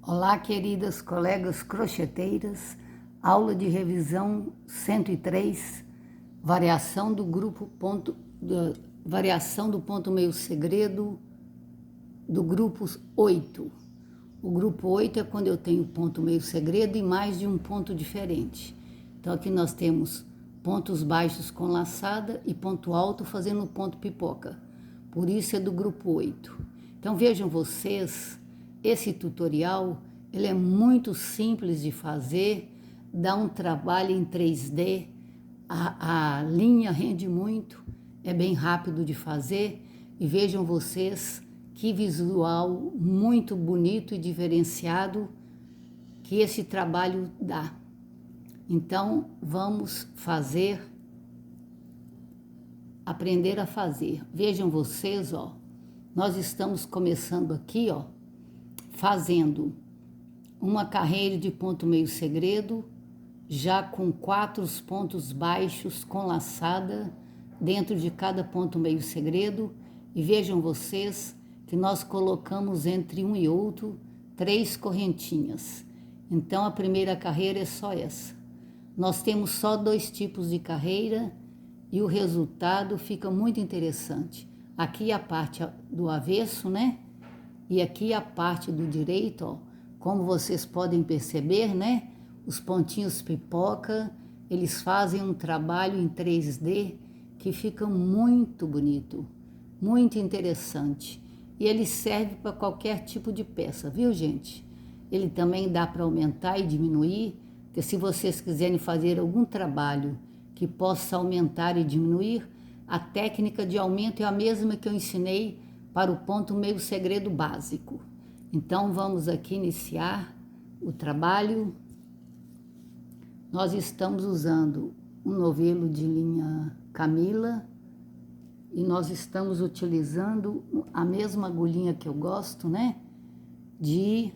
Olá, queridas colegas crocheteiras, aula de revisão 103, variação do ponto meio segredo do grupo 8. O grupo 8 é quando eu tenho ponto meio segredo e mais de um ponto diferente. Então aqui nós temos pontos baixos com laçada e ponto alto fazendo ponto pipoca. Por isso é do grupo 8. Então vejam vocês, esse tutorial, ele é muito simples de fazer, dá um trabalho em 3D, a linha rende muito, é bem rápido de fazer e vejam vocês que visual muito bonito e diferenciado que esse trabalho dá. Então vamos aprender a fazer. Vejam vocês, ó, nós estamos começando aqui, ó, fazendo uma carreira de ponto meio segredo, já com 4 pontos baixos com laçada dentro de cada ponto meio segredo. E vejam vocês que nós colocamos entre um e outro 3 correntinhas. Então a primeira carreira é só essa. Nós temos só 2 tipos de carreira e o resultado fica muito interessante. Aqui a parte do avesso, né? E aqui a parte do direito, ó, como vocês podem perceber, né? Os pontinhos pipoca, eles fazem um trabalho em 3D que fica muito bonito, muito interessante. E ele serve para qualquer tipo de peça, viu, gente? Ele também dá para aumentar e diminuir, porque se vocês quiserem fazer algum trabalho que possa aumentar e diminuir, a técnica de aumento é a mesma que eu ensinei para o ponto meio segredo básico. Então vamos aqui iniciar o trabalho. Nós estamos usando um novelo de linha Camila e nós estamos utilizando a mesma agulhinha que eu gosto, né? De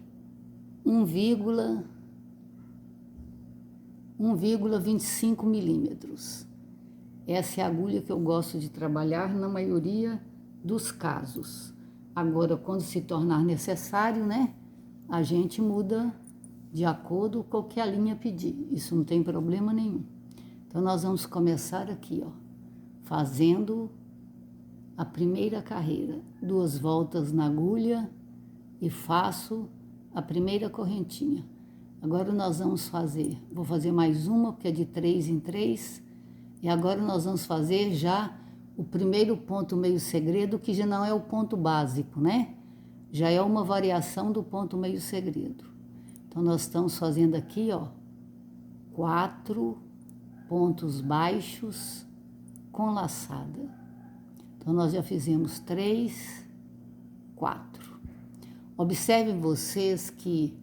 1,25 milímetros. Essa é a agulha que eu gosto de trabalhar na maioria dos casos. Agora, quando se tornar necessário, né, a gente muda de acordo com o que a linha pedir. Isso não tem problema nenhum. Então, nós vamos começar aqui, ó, fazendo a primeira carreira. 2 voltas na agulha e faço a primeira correntinha. Agora nós vamos vou fazer mais uma, porque é de 3 em 3. E agora nós vamos fazer já o primeiro ponto meio segredo, que já não é o ponto básico, né? Já é uma variação do ponto meio segredo. Então, nós estamos fazendo aqui, ó, 4 pontos baixos com laçada. Então, nós já fizemos 3, 4. Observem vocês que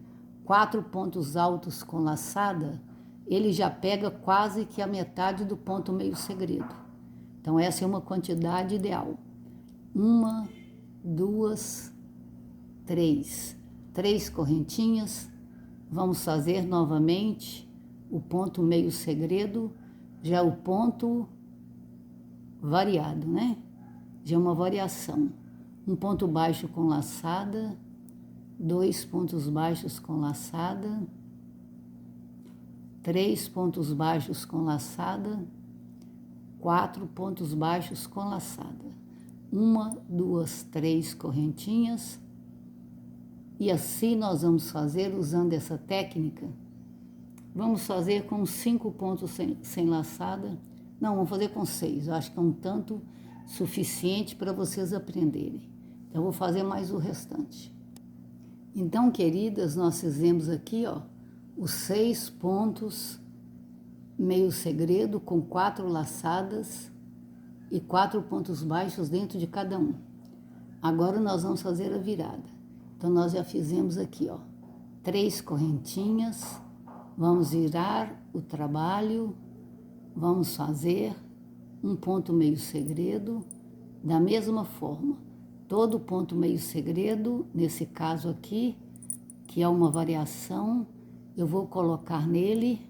4 pontos altos com laçada, ele já pega quase que a metade do ponto meio segredo. Então, essa é uma quantidade ideal. 1, 2, 3. 3 correntinhas. Vamos fazer novamente o ponto meio segredo, já é o ponto variado, né? Já é uma variação. Um ponto baixo com laçada, 2 pontos baixos com laçada, 3 pontos baixos com laçada, 4 pontos baixos com laçada. 1, 2, 3 correntinhas. E assim nós vamos fazer usando essa técnica. Vamos fazer com 5 pontos sem laçada. Não, vamos fazer com 6. Eu acho que é um tanto suficiente para vocês aprenderem. Então, eu vou fazer mais o restante. Então, queridas, nós fizemos aqui, ó, os 6 pontos meio segredo com 4 laçadas e 4 pontos baixos dentro de cada um. Agora nós vamos fazer a virada. Então nós já fizemos aqui, ó, 3 correntinhas. Vamos virar o trabalho. Vamos fazer um ponto meio segredo da mesma forma. Todo ponto meio segredo, nesse caso aqui, que é uma variação, eu vou colocar nele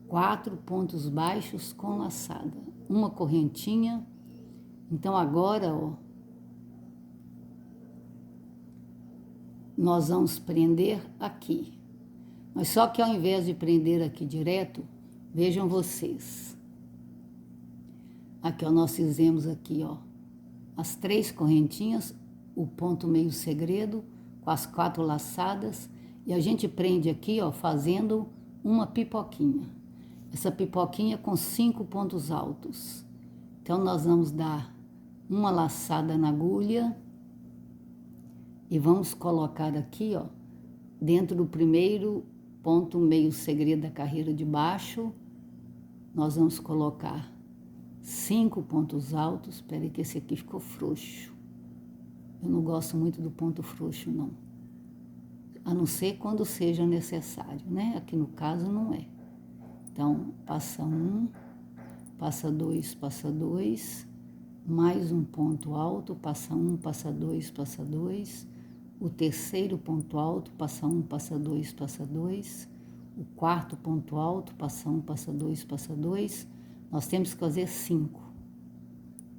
4 pontos baixos com laçada, uma correntinha. Então agora, ó, nós vamos prender aqui. Mas só que ao invés de prender aqui direto, vejam vocês. Aqui, ó, nós fizemos aqui, ó, as 3 correntinhas, o ponto meio segredo, com as 4 laçadas, e a gente prende aqui, ó, fazendo uma pipoquinha. Essa pipoquinha com 5 pontos altos. Então, nós vamos dar uma laçada na agulha e vamos colocar aqui, ó, dentro do primeiro ponto meio segredo da carreira de baixo, nós vamos colocar 5 pontos altos. Espera aí que esse aqui ficou frouxo. Eu não gosto muito do ponto frouxo, não. A não ser quando seja necessário, né? Aqui no caso não é. Então, passa 1, passa 2, passa 2, mais um ponto alto, passa 1, passa 2, passa 2, o terceiro ponto alto, passa 1, passa 2, passa 2, o quarto ponto alto, passa 1, passa 2, passa 2, nós temos que fazer 5.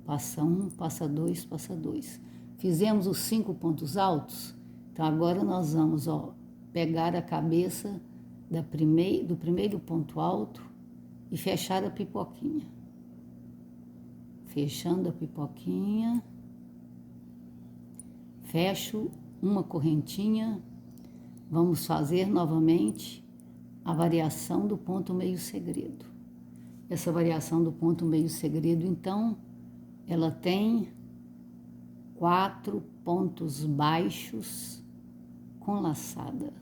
Passa 1, passa 2, passa 2. Fizemos os 5 pontos altos, então agora nós vamos, ó, pegar a cabeça do primeiro ponto alto e fechar a pipoquinha. Fechando a pipoquinha, fecho uma correntinha, vamos fazer novamente a variação do ponto meio segredo. Essa variação do ponto meio segredo, então, ela tem 4 pontos baixos com laçada.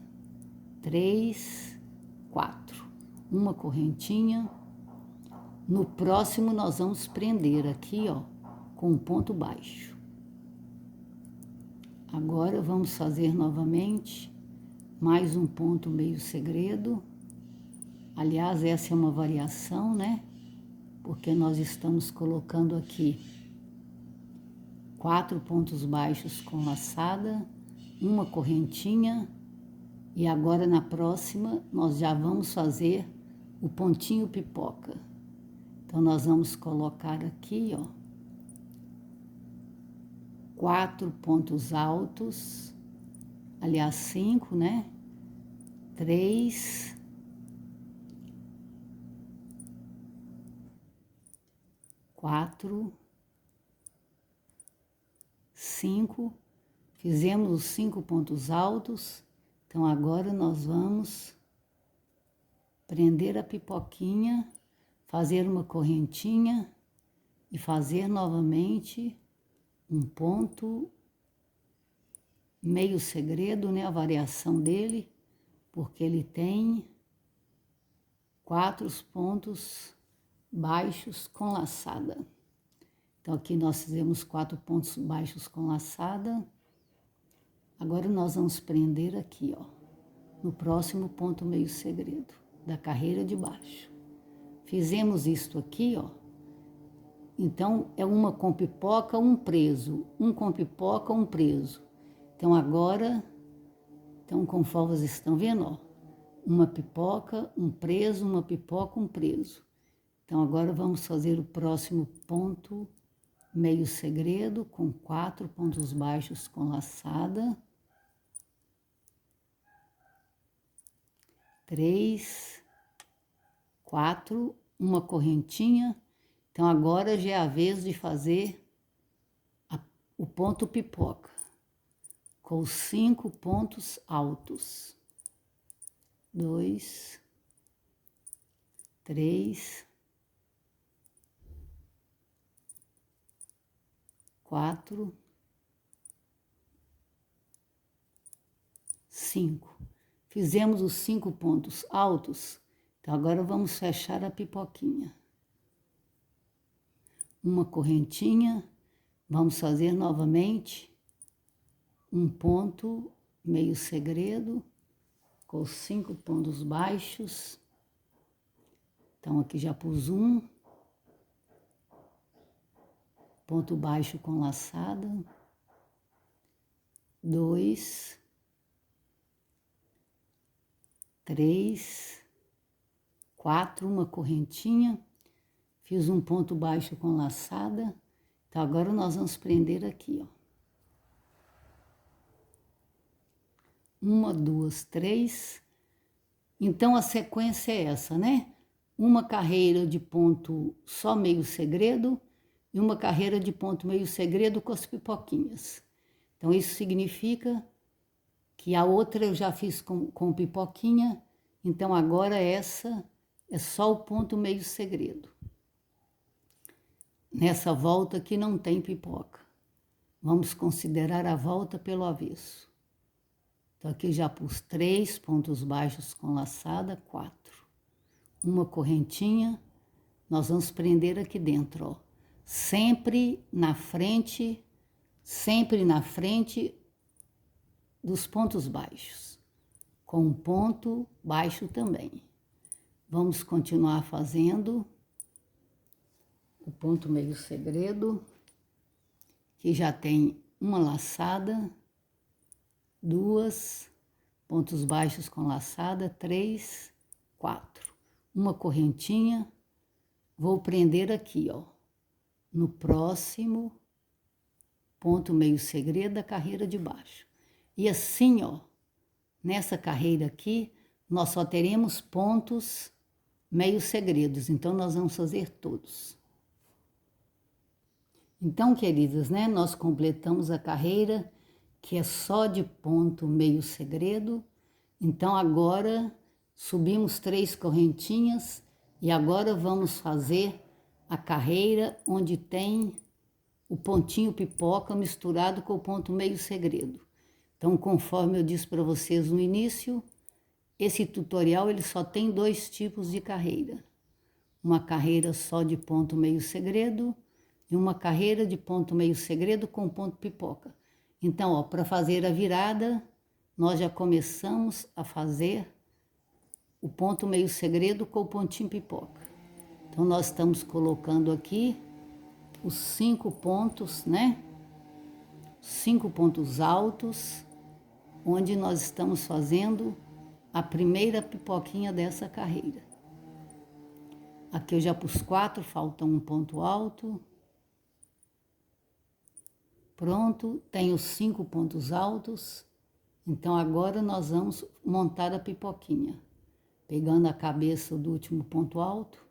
3, 4. Uma correntinha. No próximo, nós vamos prender aqui, ó, com um ponto baixo. Agora, vamos fazer novamente mais um ponto meio segredo. Aliás, essa é uma variação, né? Porque nós estamos colocando aqui 4 pontos baixos com laçada, uma correntinha, e agora na próxima nós já vamos fazer o pontinho pipoca. Então, nós vamos colocar aqui, ó, 4 pontos altos, aliás, 5, né? 3, 4, 5, fizemos os 5 pontos altos, então agora nós vamos prender a pipoquinha, fazer uma correntinha e fazer novamente um ponto meio segredo, né, a variação dele, porque ele tem 4 pontos baixos com laçada. Então, aqui nós fizemos 4 pontos baixos com laçada. Agora, nós vamos prender aqui, ó, no próximo ponto meio segredo da carreira de baixo. Fizemos isto aqui, ó. Então, é uma com pipoca, um preso. Um com pipoca, um preso. Então, agora, conforme vocês estão vendo, ó, uma pipoca, um preso, uma pipoca, um preso. Então, agora vamos fazer o próximo ponto meio segredo com 4 pontos baixos com laçada. 3, 4, uma correntinha. Então, agora já é a vez de fazer o ponto pipoca, com os 5 pontos altos. 2, 3, 4, 5. Fizemos os 5 pontos altos, então agora vamos fechar a pipoquinha. Uma correntinha, vamos fazer novamente um ponto meio segredo, com os 5 pontos baixos. Então, aqui já pus um ponto baixo com laçada, 2, 3, 4, uma correntinha, fiz um ponto baixo com laçada. Então, agora nós vamos prender aqui, ó. 1, 2, 3. Então, a sequência é essa, né? Uma carreira de ponto só meio segredo e uma carreira de ponto meio segredo com as pipoquinhas. Então, isso significa que a outra eu já fiz com pipoquinha, então agora essa é só o ponto meio segredo. Nessa volta aqui não tem pipoca. Vamos considerar a volta pelo avesso. Então, aqui já pus 3 pontos baixos com laçada, 4. Uma correntinha, nós vamos prender aqui dentro, ó. Sempre na frente dos pontos baixos, com um ponto baixo também. Vamos continuar fazendo o ponto meio segredo, que já tem uma laçada, 2 pontos baixos com laçada, 3, 4. Uma correntinha, vou prender aqui, ó, no próximo ponto meio segredo da carreira de baixo. E assim, ó, nessa carreira aqui, nós só teremos pontos meio segredos, então nós vamos fazer todos. Então, queridas, né, nós completamos a carreira, que é só de ponto meio segredo. Então, agora subimos 3 correntinhas e agora vamos fazer a carreira onde tem o pontinho pipoca misturado com o ponto meio segredo. Então, conforme eu disse para vocês no início, esse tutorial ele só tem 2 tipos de carreira. Uma carreira só de ponto meio segredo e uma carreira de ponto meio segredo com ponto pipoca. Então, ó, para fazer a virada, nós já começamos a fazer o ponto meio segredo com o pontinho pipoca. Então, nós estamos colocando aqui os 5 pontos, né? 5 pontos altos, onde nós estamos fazendo a primeira pipoquinha dessa carreira. Aqui eu já pus 4, falta um ponto alto. Pronto, tenho 5 pontos altos. Então, agora nós vamos montar a pipoquinha. Pegando a cabeça do último ponto alto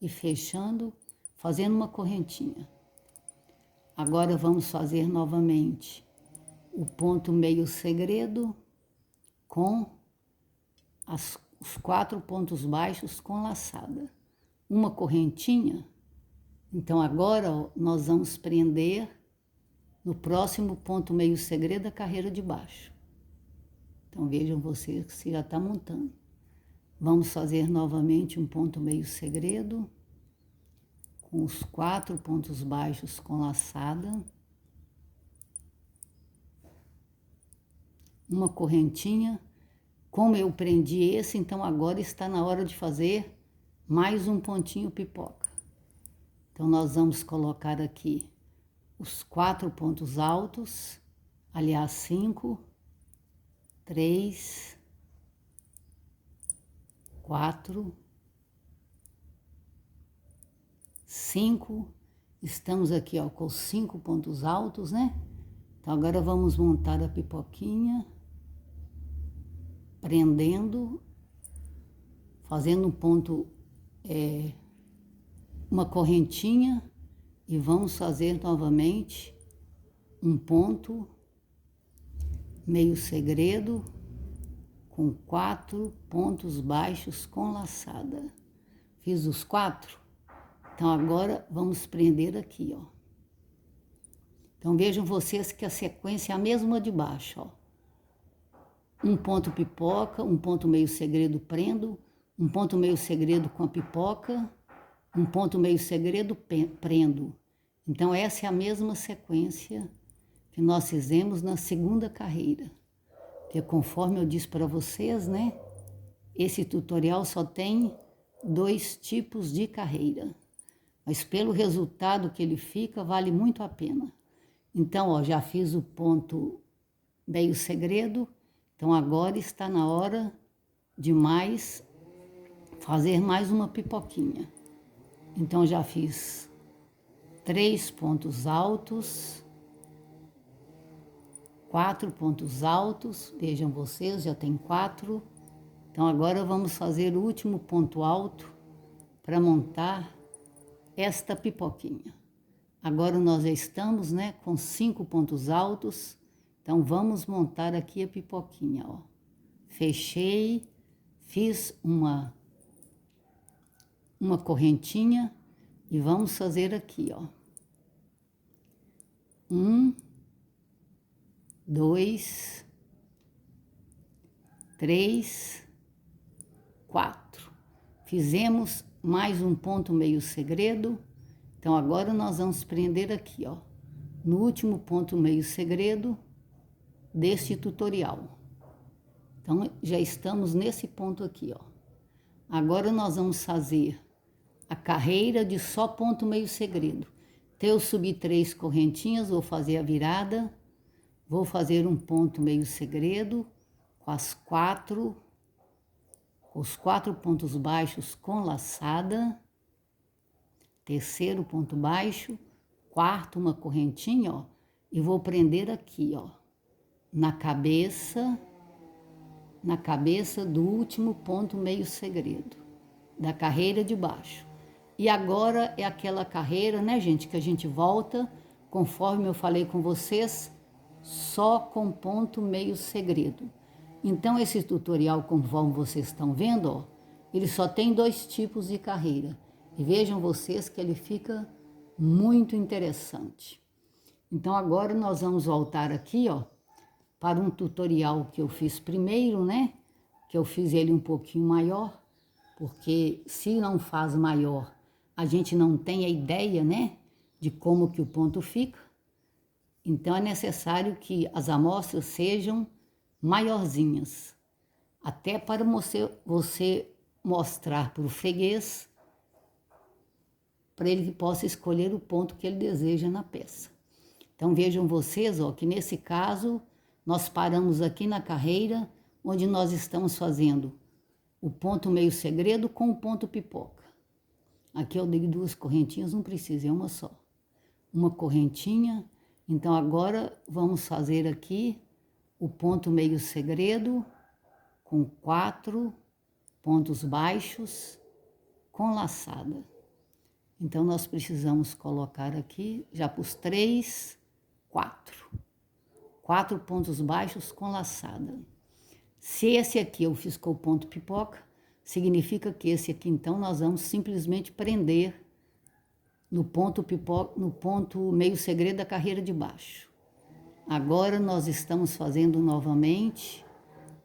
e fechando, fazendo uma correntinha. Agora vamos fazer novamente o ponto meio segredo com os 4 pontos baixos com laçada. Uma correntinha. Então, agora ó, nós vamos prender no próximo ponto meio segredo da carreira de baixo. Então, vejam vocês que se já está montando. Vamos fazer novamente um ponto meio segredo com os 4 pontos baixos com laçada. Uma correntinha. Como eu prendi esse, então agora está na hora de fazer mais um pontinho pipoca. Então, nós vamos colocar aqui os 4 pontos altos, aliás, 5, 3, 4, 5, estamos aqui, ó, com os 5 pontos altos, né? Então, agora vamos montar a pipoquinha, prendendo, fazendo um ponto, uma correntinha, e vamos fazer novamente um ponto meio segredo com 4 pontos baixos com laçada. Fiz os 4, então agora vamos prender aqui, ó. Então vejam vocês que a sequência é a mesma de baixo, ó. Um ponto pipoca, um ponto meio segredo prendo, um ponto meio segredo com a pipoca, um ponto meio segredo prendo. Então, essa é a mesma sequência que nós fizemos na segunda carreira. Porque conforme eu disse para vocês, né? Esse tutorial só tem 2 tipos de carreira. Mas pelo resultado que ele fica, vale muito a pena. Então, ó, já fiz o ponto meio segredo. Então, agora está na hora de fazer mais uma pipoquinha. Então, já fiz 3 pontos altos, 4 pontos altos, vejam vocês, já tem 4. Então agora vamos fazer o último ponto alto para montar esta pipoquinha. Agora nós já estamos, né, com 5 pontos altos, então vamos montar aqui a pipoquinha, ó. Fechei, fiz uma correntinha e vamos fazer aqui, ó. 1, 2, 3, 4. Fizemos mais um ponto meio segredo. Então agora nós vamos prender aqui, ó, no último ponto meio segredo deste tutorial. Então já estamos nesse ponto aqui, ó. Agora nós vamos fazer a carreira de só ponto meio segredo. Então eu subi 3 correntinhas, vou fazer a virada, vou fazer um ponto meio segredo com os 4 pontos baixos com laçada, terceiro ponto baixo, quarto uma correntinha, ó, e vou prender aqui, ó, na cabeça do último ponto meio segredo da carreira de baixo. E agora é aquela carreira, né, gente, que a gente volta, conforme eu falei com vocês, só com ponto meio segredo. Então esse tutorial, conforme vocês estão vendo, ó, ele só tem 2 tipos de carreira. E vejam vocês que ele fica muito interessante. Então agora nós vamos voltar aqui, ó, para um tutorial que eu fiz primeiro, né? Que eu fiz ele um pouquinho maior, porque se não faz maior, a gente não tem a ideia, né? De como que o ponto fica. Então é necessário que as amostras sejam maiorzinhas, até para você mostrar para o freguês, para ele que possa escolher o ponto que ele deseja na peça. Então vejam vocês, ó, que nesse caso nós paramos aqui na carreira, onde nós estamos fazendo o ponto meio segredo com o ponto pipoca. Aqui eu dei 2 correntinhas, não precisa, é uma só. Uma correntinha. Então agora vamos fazer aqui o ponto meio segredo com 4 pontos baixos com laçada. Então nós precisamos colocar aqui, já pus 3, 4 pontos baixos com laçada. Se esse aqui eu fiz com o ponto pipoca, significa que esse aqui então nós vamos simplesmente prender no ponto pipoca, no ponto meio segredo da carreira de baixo. Agora nós estamos fazendo novamente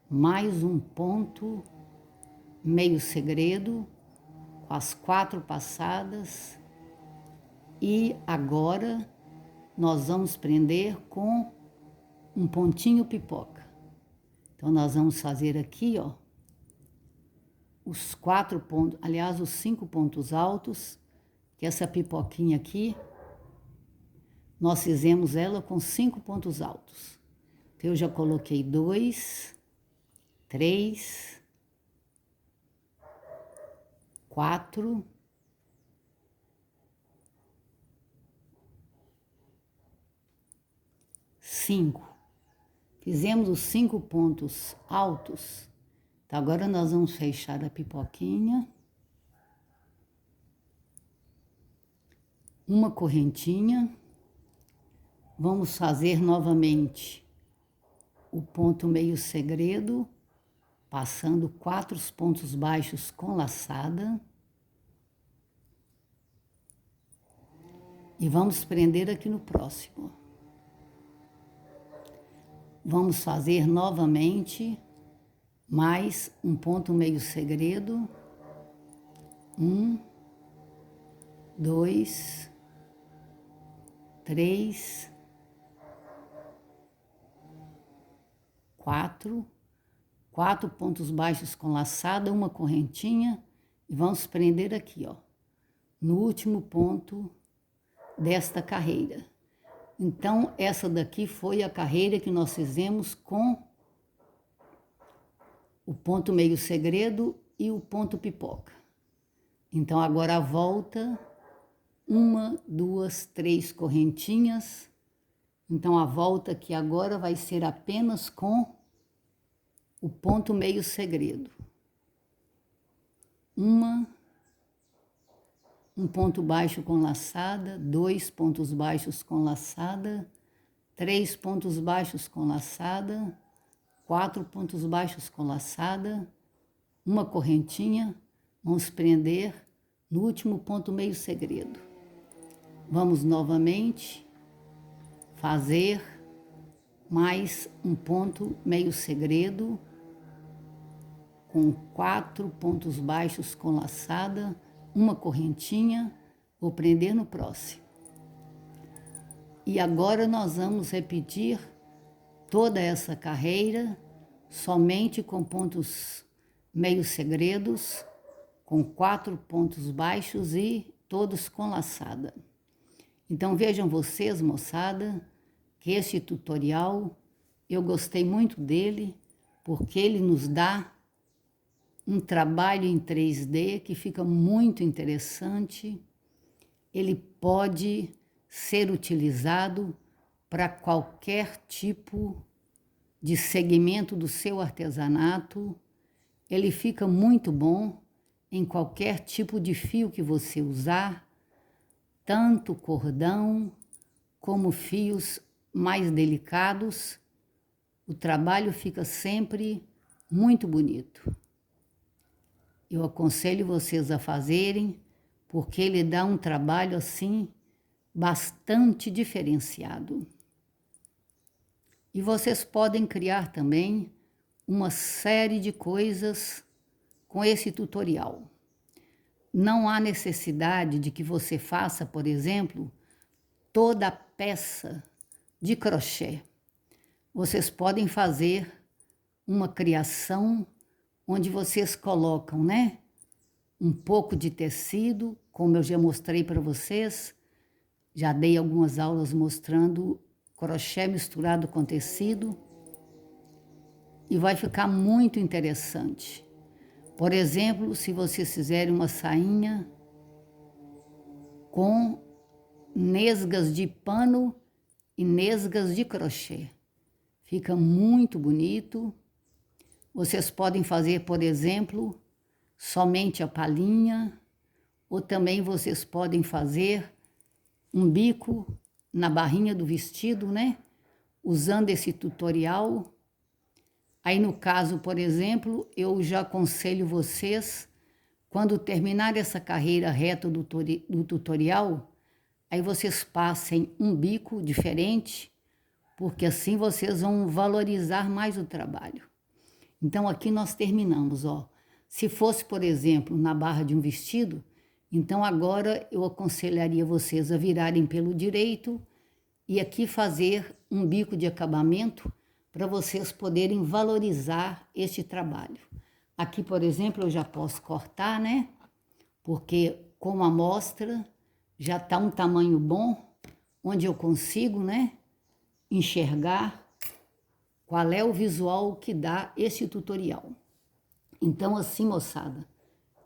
mais um ponto meio segredo com as 4 passadas, e agora nós vamos prender com um pontinho pipoca. Então nós vamos fazer aqui, ó, os 4 pontos, aliás, os 5 pontos altos, que essa pipoquinha aqui, nós fizemos ela com 5 pontos altos. Então eu já coloquei 2, 3, 4, 5. Fizemos os 5 pontos altos. Então agora nós vamos fechar a pipoquinha. Uma correntinha. Vamos fazer novamente o ponto meio segredo, passando 4 pontos baixos com laçada. E vamos prender aqui no próximo. Vamos fazer novamente mais um ponto meio segredo. 1, 2, 3, 4 pontos baixos com laçada, uma correntinha, e vamos prender aqui, ó, no último ponto desta carreira. Então, essa daqui foi a carreira que nós fizemos com o ponto meio segredo e o ponto pipoca. Então, agora a volta, 1, 2, 3 correntinhas, Então, a volta aqui agora vai ser apenas com o ponto meio segredo. Um ponto baixo com laçada, 2 pontos baixos com laçada, 3 pontos baixos com laçada, 4 pontos baixos com laçada, uma correntinha, vamos prender no último ponto meio segredo. Vamos novamente fazer mais um ponto meio segredo com 4 pontos baixos com laçada, uma correntinha, vou prender no próximo. E agora nós vamos repetir toda essa carreira somente com pontos meio segredos, com 4 pontos baixos e todos com laçada. Então vejam vocês, moçada, que este tutorial eu gostei muito dele, porque ele nos dá um trabalho em 3D que fica muito interessante. Ele pode ser utilizado para qualquer tipo de segmento do seu artesanato. Ele fica muito bom em qualquer tipo de fio que você usar, tanto cordão como fios mais delicados. O trabalho fica sempre muito bonito. Eu aconselho vocês a fazerem, porque ele dá um trabalho assim bastante diferenciado. E vocês podem criar também uma série de coisas com esse tutorial. Não há necessidade de que você faça, por exemplo, toda a peça de crochê. Vocês podem fazer uma criação onde vocês colocam, né, um pouco de tecido, como eu já mostrei para vocês, já dei algumas aulas mostrando crochê misturado com tecido, e vai ficar muito interessante. Por exemplo, se vocês fizerem uma sainha com nesgas de pano e nesgas de crochê, fica muito bonito. Vocês podem fazer, por exemplo, somente a palhinha, ou também vocês podem fazer um bico na barrinha do vestido, né? Usando esse tutorial. Aí, no caso, por exemplo, eu já aconselho vocês, quando terminar essa carreira reta do tutorial, aí vocês passem um bico diferente, porque assim vocês vão valorizar mais o trabalho. Então, aqui nós terminamos, ó. Se fosse, por exemplo, na barra de um vestido, então agora eu aconselharia vocês a virarem pelo direito e aqui fazer um bico de acabamento para vocês poderem valorizar este trabalho. Aqui, por exemplo, eu já posso cortar, né? Porque com a amostra já está um tamanho bom, onde eu consigo, né, enxergar qual é o visual que dá esse tutorial. Então, assim, moçada,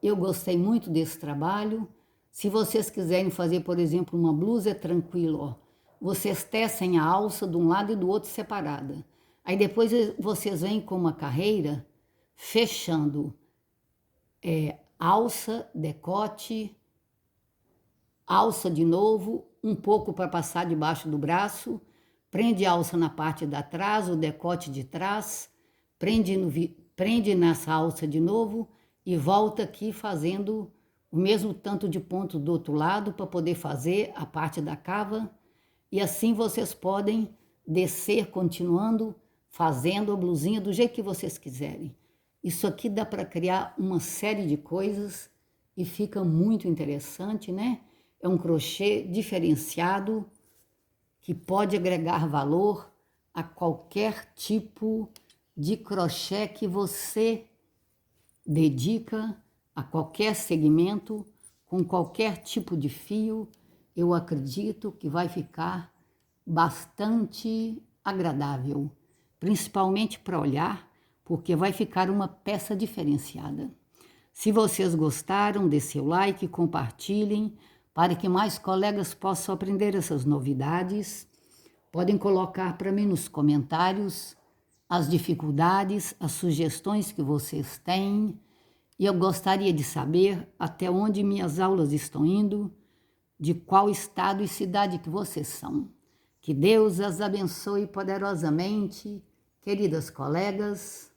eu gostei muito desse trabalho. Se vocês quiserem fazer, por exemplo, uma blusa, é tranquilo, ó. Vocês tecem a alça de um lado e do outro separada. Aí depois vocês vêm com uma carreira fechando alça, decote, alça de novo, um pouco para passar debaixo do braço, prende a alça na parte de trás, o decote de trás, prende nessa alça de novo e volta aqui fazendo o mesmo tanto de ponto do outro lado para poder fazer a parte da cava. E assim vocês podem descer continuando fazendo a blusinha do jeito que vocês quiserem. Isso aqui dá para criar uma série de coisas e fica muito interessante, né? É um crochê diferenciado que pode agregar valor a qualquer tipo de crochê que você dedica, a qualquer segmento, com qualquer tipo de fio. Eu acredito que vai ficar bastante agradável, principalmente para olhar, porque vai ficar uma peça diferenciada. Se vocês gostaram, dê seu like, compartilhem, para que mais colegas possam aprender essas novidades. Podem colocar para mim nos comentários as dificuldades, as sugestões que vocês têm. E eu gostaria de saber até onde minhas aulas estão indo, de qual estado e cidade que vocês são. Que Deus as abençoe poderosamente, queridas colegas.